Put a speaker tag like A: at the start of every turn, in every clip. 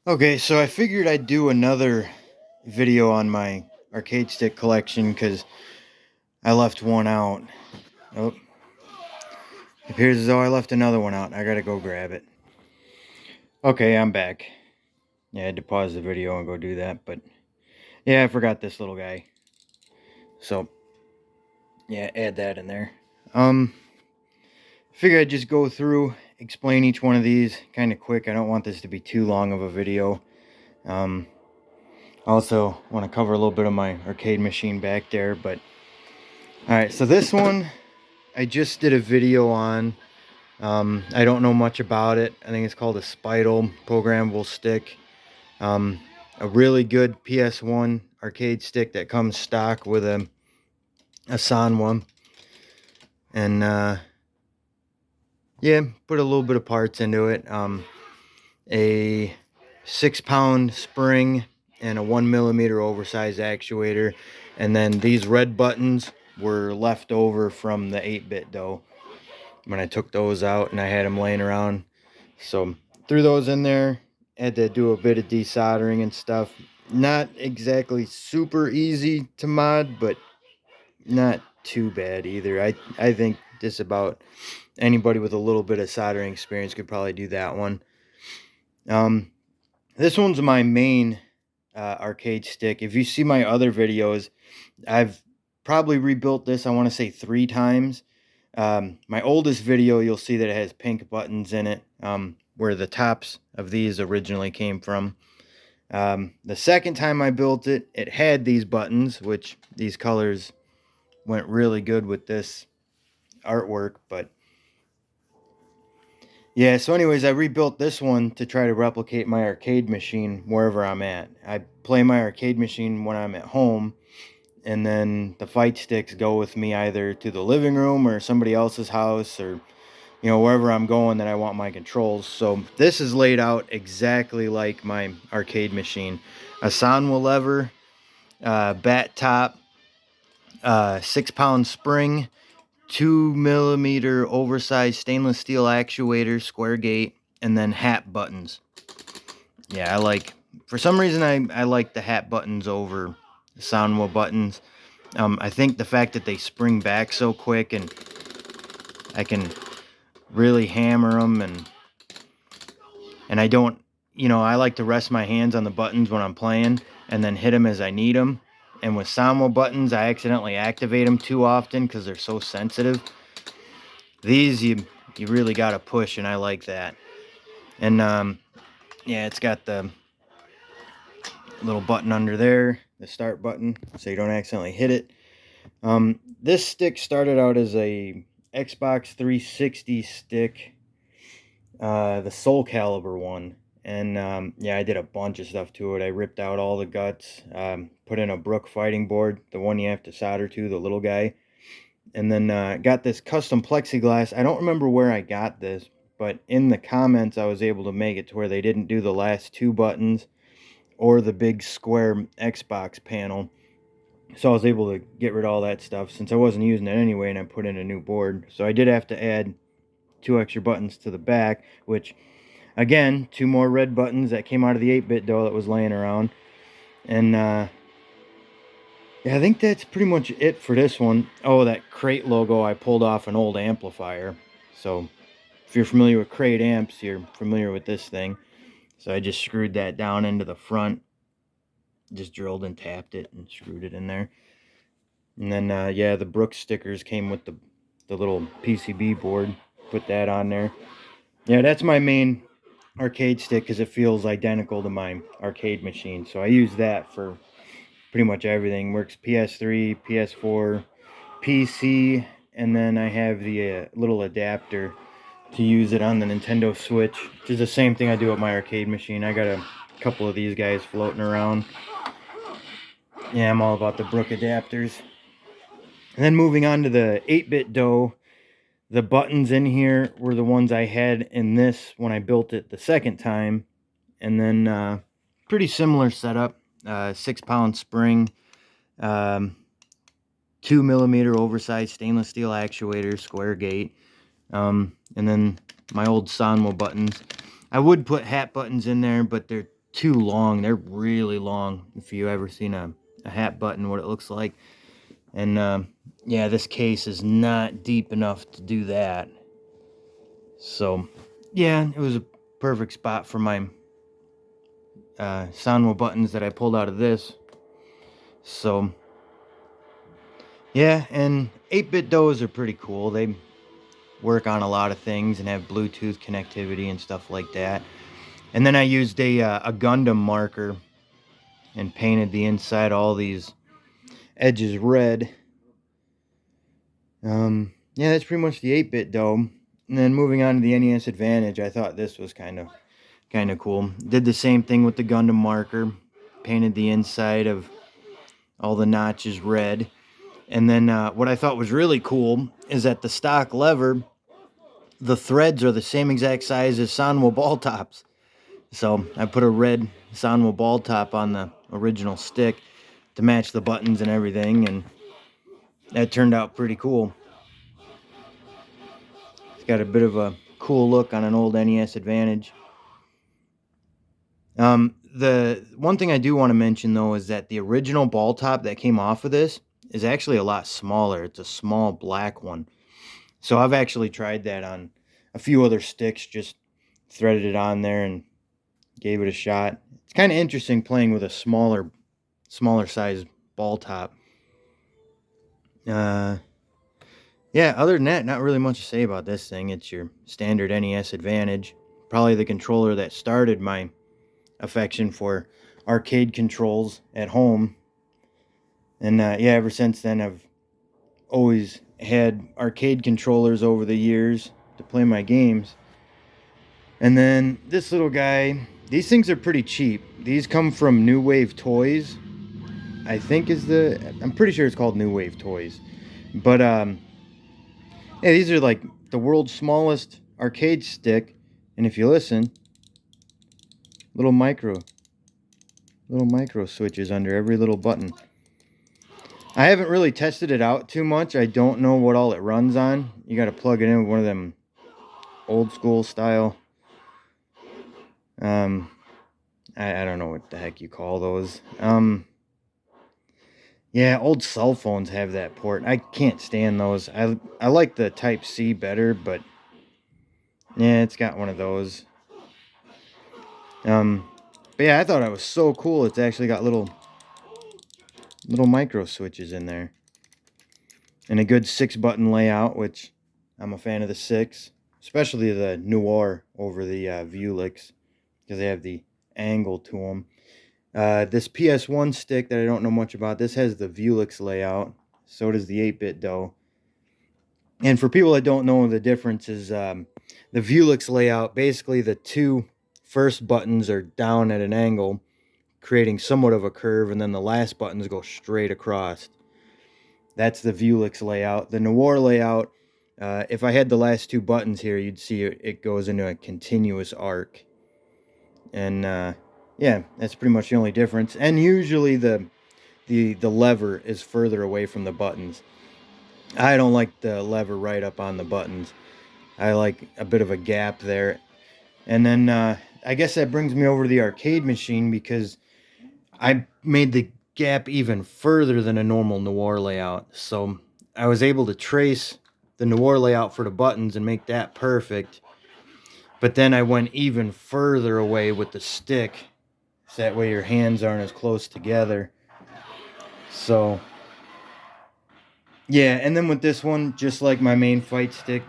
A: Okay, so I figured I'd do another video on my arcade stick collection because I left one out. Oh, it appears as though I left another one out. I gotta go grab it. Okay, I'm back. Yeah, I had to pause the video and go do that, but yeah, I forgot this little guy. So, yeah, add that in there. Figure I'd just go through, explain each one of these kind of quick. I don't want this to be too long of a video. Also want to cover a little bit of my arcade machine back there, but alright, so this one I just did a video on. I don't know much about it. I think it's called a Spidal programmable stick. A really good PS1 arcade stick that comes stock with a Sanwa. And yeah, put a little bit of parts into it. A 6-pound spring and a 1mm oversized actuator. And then these red buttons were left over from the 8-bit dough when I took those out and I had them laying around. So threw those in there, had to do a bit of desoldering and stuff. Not exactly super easy to mod, but not too bad either. I think just about anybody with a little bit of soldering experience could probably do that one. This one's my main arcade stick. If you see my other videos, I've probably rebuilt this, I want to say 3 times. My oldest video, you'll see that it has pink buttons in it, where the tops of these originally came from. The second time I built it, it had these buttons, which these colors went really good with this artwork. But yeah, so anyways, I rebuilt this one to try to replicate my arcade machine wherever I'm at. I play my arcade machine when I'm at home, and then the fight sticks go with me either to the living room or somebody else's house, or wherever I'm going that I want my controls. So this is laid out exactly like my arcade machine. A Sanwa lever, bat top, 6-pound spring, 2mm oversized stainless steel actuator, square gate, and then hat buttons. Yeah, for some reason I like the hat buttons over the Sanwa buttons. I think the fact that they spring back so quick and I can really hammer them, and I don't, I like to rest my hands on the buttons when I'm playing and then hit them as I need them. And with Sanwa buttons, I accidentally activate them too often because they're so sensitive. These you really got to push, and I like that. And yeah, it's got the little button under there, the start button, so you don't accidentally hit it. This stick started out as a Xbox 360 stick, the Soul Calibur one. And yeah, I did a bunch of stuff to it. I ripped out all the guts, put in a Brook fighting board, the one you have to solder to, the little guy. And then got this custom plexiglass. I don't remember where I got this, but in the comments I was able to make it to where they didn't do the last 2 buttons or the big square Xbox panel. So I was able to get rid of all that stuff since I wasn't using it anyway, and I put in a new board. So I did have to add 2 extra buttons to the back, which, again, 2 more red buttons that came out of the 8-bit dough that was laying around. And yeah, I think that's pretty much it for this one. Oh, that Crate logo, I pulled off an old amplifier. So if you're familiar with Crate amps, you're familiar with this thing. So I just screwed that down into the front. Just drilled and tapped it and screwed it in there. And then, yeah, the Brooks stickers came with the little PCB board. Put that on there. Yeah, that's my main arcade stick because it feels identical to my arcade machine. So I use that for pretty much everything. Works PS3, PS4, PC, and then I have the little adapter to use it on the Nintendo Switch, which is the same thing I do with my arcade machine. I got a couple of these guys floating around. Yeah, I'm all about the Brook adapters. And then moving on to the 8-bit dough, the buttons in here were the ones I had in this when I built it the second time. And then pretty similar setup, 6-pound spring, 2mm oversized stainless steel actuator, square gate, and then my old Sanwa buttons. I would put hat buttons in there, but they're too long. They're really long. If you ever seen a hat button, what it looks like. And yeah, this case is not deep enough to do that. So yeah, it was a perfect spot for my Sanwa buttons that I pulled out of this. So yeah, and 8-bit does are pretty cool. They work on a lot of things and have Bluetooth connectivity and stuff like that. And then I used a Gundam marker and painted the inside all these edges red. Yeah, that's pretty much the 8-bit dome. And then moving on to the NES Advantage, I thought this was kind of cool. Did the same thing with the Gundam marker, painted the inside of all the notches red. And then what I thought was really cool is that the stock lever, the threads are the same exact size as Sanwa ball tops. So I put a red Sanwa ball top on the original stick to match the buttons and everything, and that turned out pretty cool. It's got a bit of a cool look on an old NES Advantage. The one thing I do want to mention though is that the original ball top that came off of this is actually a lot smaller. It's a small black one. So I've actually tried that on a few other sticks, just threaded it on there and gave it a shot. It's kind of interesting playing with a smaller size ball top. Yeah, other than that, not really much to say about this thing. It's your standard NES Advantage. Probably the controller that started my affection for arcade controls at home. And yeah, ever since then, I've always had arcade controllers over the years to play my games. And then this little guy, these things are pretty cheap. These come from New Wave Toys. I'm pretty sure it's called New Wave Toys. But yeah, these are like the world's smallest arcade stick, and if you listen, little micro switches under every little button. I haven't really tested it out too much. I don't know what all it runs on. You got to plug it in with one of them old school style. I don't know what the heck you call those. Yeah, old cell phones have that port. I can't stand those. I like the Type C better, but yeah, it's got one of those. But yeah, I thought it was so cool. It's actually got little micro switches in there, and a good 6-button layout, which I'm a fan of the 6, especially the Noir over the Vuelix, because they have the angle to them. This PS1 stick that I don't know much about, this has the Vuelix layout. So does the 8-bit dough. And for people that don't know the difference is the Vuelix layout, basically the two first buttons are down at an angle, creating somewhat of a curve, and then the last buttons go straight across. That's the Vuelix layout. The Noir layout, if I had the last two buttons here, you'd see it goes into a continuous arc. And yeah, that's pretty much the only difference. And usually the lever is further away from the buttons. I don't like the lever right up on the buttons. I like a bit of a gap there. And then I guess that brings me over to the arcade machine, because I made the gap even further than a normal Noir layout. So I was able to trace the Noir layout for the buttons and make that perfect. But then I went even further away with the stick, so that way your hands aren't as close together. So yeah, and then with this one, just like my main fight stick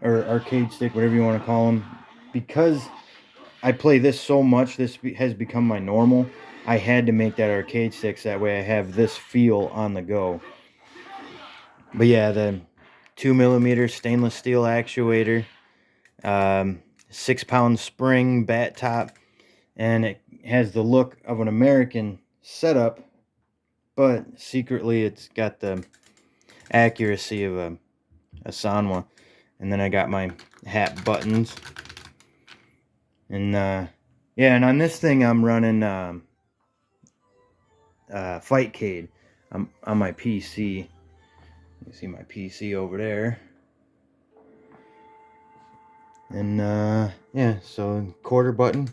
A: or arcade stick, whatever you want to call them, because I play this so much, this has become my normal. I had to make that arcade stick so that way I have this feel on the go. But yeah, the 2mm stainless steel actuator, 6-pound spring bat top, and it has the look of an American setup, but secretly it's got the accuracy of a Sanwa. And then I got my hat buttons, and yeah, and on this thing I'm running Fightcade. I'm on my PC. You see my PC over there. And yeah, so quarter button.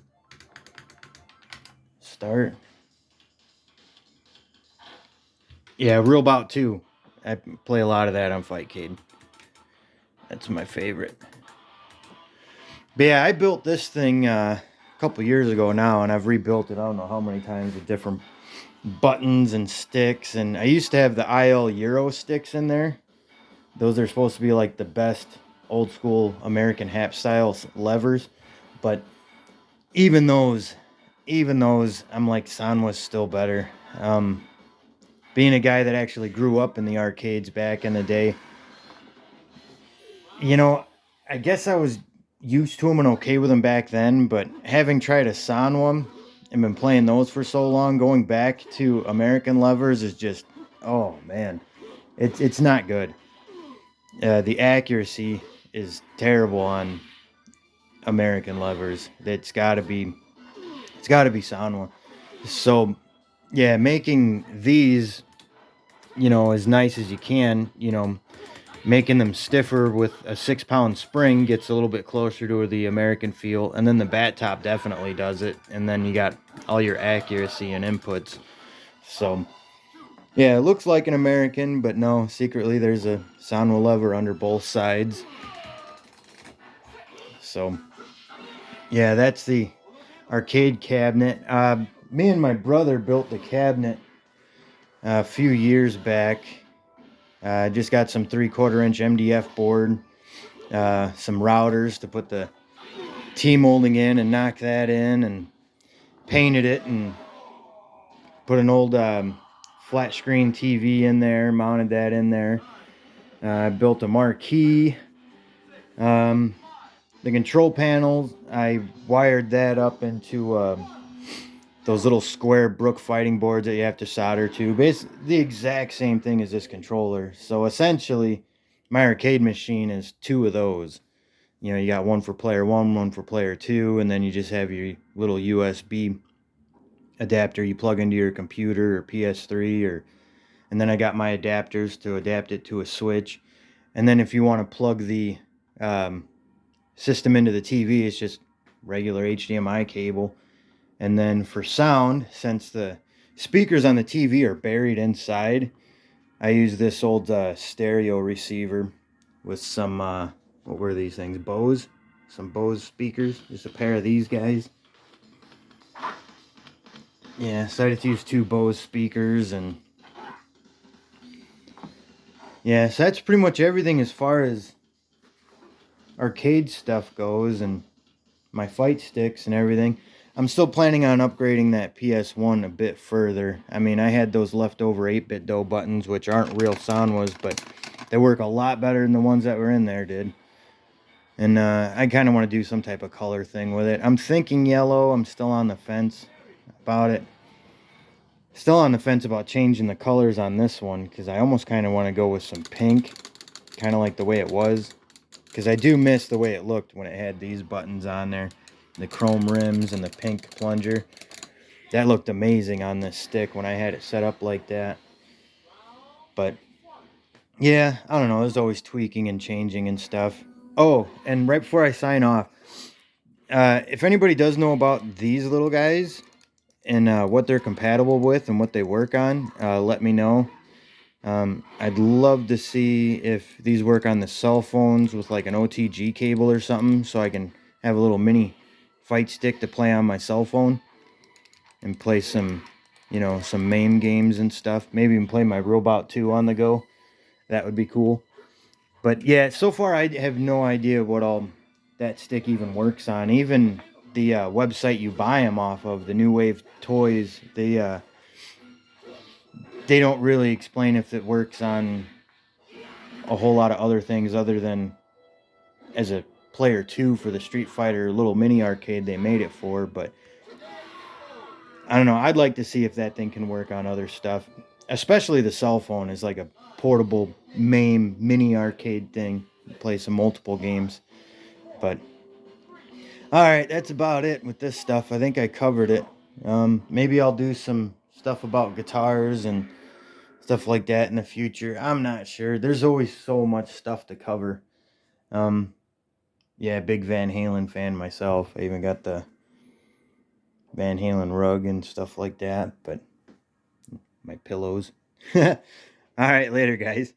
A: start. Yeah, Real Bout 2. I play a lot of that on Fightcade. That's my favorite. But yeah, I built this thing a couple years ago now, and I've rebuilt it I don't know how many times with different buttons and sticks. And I used to have the IL Euro sticks in there. Those are supposed to be like the best old school American hap style levers. But even those, I'm like, Sanwa's still better. Being a guy that actually grew up in the arcades back in the day, you know, I guess I was used to them and okay with them back then, but having tried a Sanwa and been playing those for so long, going back to American levers is just, oh man, it's not good. The accuracy is terrible on American levers. It's got to be Sanwa. So yeah, making these, as nice as you can, making them stiffer with a 6 pound spring gets a little bit closer to the American feel, and then the bat top definitely does it, and then you got all your accuracy and inputs. So yeah, it looks like an American, but no, secretly there's a Sanwa lever under both sides. So yeah, that's the arcade cabinet. Me and my brother built the cabinet a few years back. Just got some 3/4 inch MDF board, some routers to put the T-molding in and knock that in, and painted it and put an old flat screen TV in there, mounted that in there. I built a marquee. The control panels, I wired that up into those little square Brook fighting boards that you have to solder to. Basically, the exact same thing as this controller. So essentially, my arcade machine is two of those. You got one for player one, one for player two, and then you just have your little USB adapter you plug into your computer or PS3, and then I got my adapters to adapt it to a Switch. And then if you want to plug the system into the TV, it's just regular HDMI cable. And then for sound, since the speakers on the TV are buried inside, I use this old stereo receiver with some, what were these things? Bose? Some Bose speakers. Just a pair of these guys. Yeah, so I just use two Bose speakers, and yeah, so that's pretty much everything as far as arcade stuff goes, and my fight sticks and everything. I'm still planning on upgrading that PS1 a bit further. I mean, I had those leftover 8-bit dough buttons, which aren't real Sanwas, but they work a lot better than the ones that were in there did. And I kind of want to do some type of color thing with it. I'm thinking yellow. I'm still on the fence about it. Still on the fence about changing the colors on this one, because I almost kind of want to go with some pink, kind of like the way it was. Because I do miss the way it looked when it had these buttons on there. The chrome rims and the pink plunger. That looked amazing on this stick when I had it set up like that. But yeah, I don't know. There's always tweaking and changing and stuff. Oh, and right before I sign off, if anybody does know about these little guys and what they're compatible with and what they work on, let me know. I'd love to see if these work on the cell phones with like an OTG cable or something, so I can have a little mini fight stick to play on my cell phone and play some, some MAME games and stuff. Maybe even play my Robot 2 on the go. That would be cool. But yeah, so far I have no idea what all that stick even works on. Even the website you buy them off of, the New Wave Toys, they don't really explain if it works on a whole lot of other things other than as a player 2 for the Street Fighter little mini arcade they made it for. But I don't know, I'd like to see if that thing can work on other stuff, especially the cell phone is like a portable MAME mini arcade thing, play some multiple games. But all right, that's about it with this stuff. I think I covered it. Maybe I'll do some stuff about guitars and stuff like that in the future. I'm not sure. There's always so much stuff to cover. Yeah, big Van Halen fan myself. I even got the Van Halen rug and stuff like that, but my pillows. All right, later, guys.